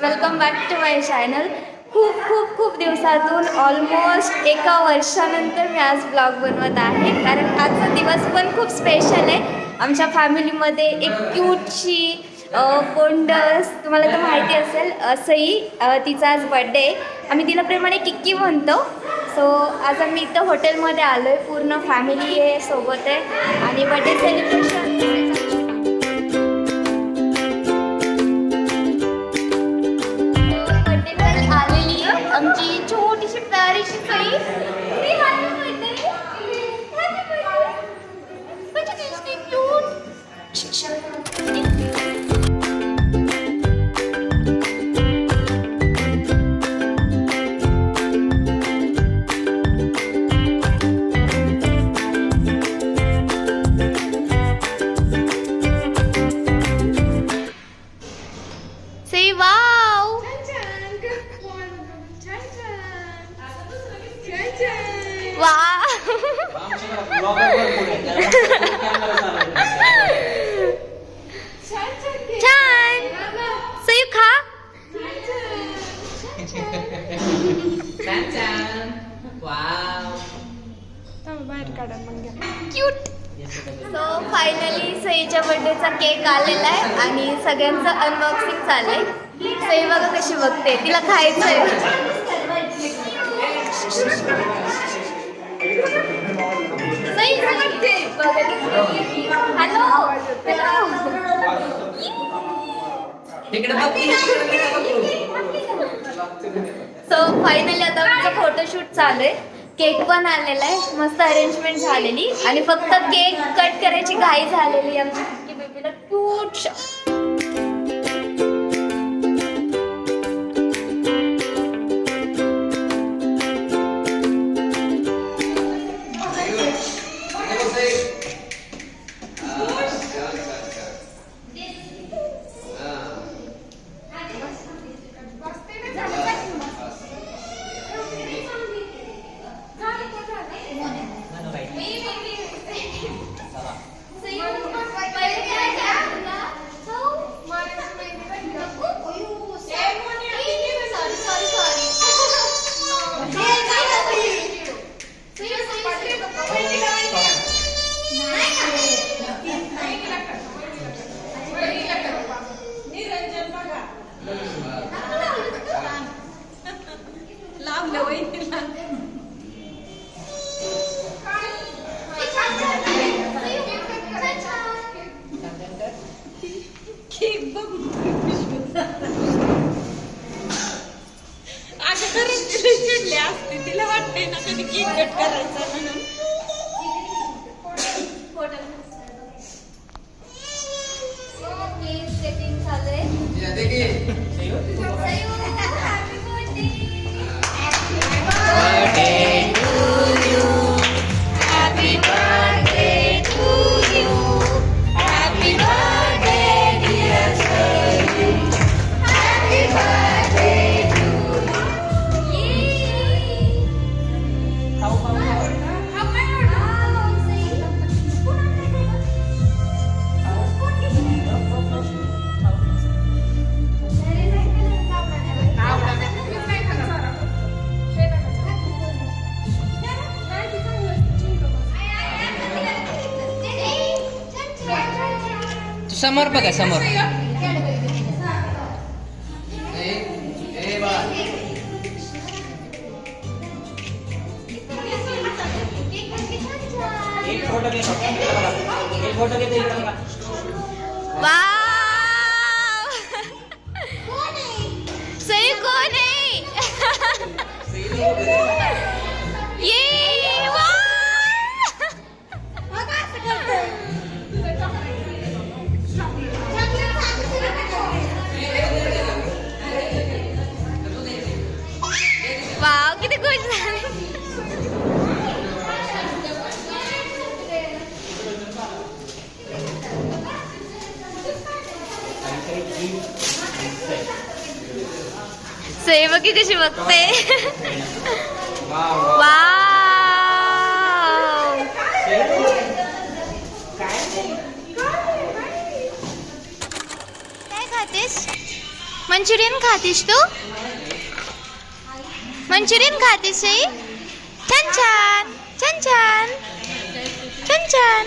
Welcome back to my channel. खूप खूप खूप दिवसातून ऑलमोस्ट एका वर्षानंतर मी आज ब्लॉग बनवत आहे, कारण आजचा दिवस पण खूप स्पेशल आहे. आमच्या फॅमिलीमध्ये एक क्यूटशी गोंडस, तुम्हाला तर माहिती असेल, सई, तिचा आज बड्डे आहे. आम्ही तिला प्रेमाने किक्की म्हणतो. सो आज आम्ही इथं हॉटेलमध्ये आलो आहे, पूर्ण फॅमिली आहे सोबत आहे आणि बड्डे सेलिब्रेशन आलेली आमची छोटीशी प्यारीशी सई. Say wow! Wow! छान! सयू खा. क्यूट. सो फायनली सईच्या बर्थडेचा केक आलेला आहे आणि सगळ्यांचं अनबॉक्सिंग चाललंय. सई बघा कशी बघते, तिला खायचंय. हॅलो. सो फायनली आता आमचं फोटोशूट चालू आहे. केक पण आलेला आहे, मस्त अरेंजमेंट झालेली आणि फक्त केक कट करायची घाई झालेली आमची किक्की बेबीला. क्यूट. तिला वाटते ना कधी केक कट करायचा म्हणून. केक सेटिंग चालू समोर बघा, समोर. सई कोण आहे? ये वा. वाव, किती खुश झाले. सई बघी कशी बघते. वाव. काय खातेस? मंचुरियन खातीस तू? मंचुरियन खातीस आई? छान छान छान छान छान छान.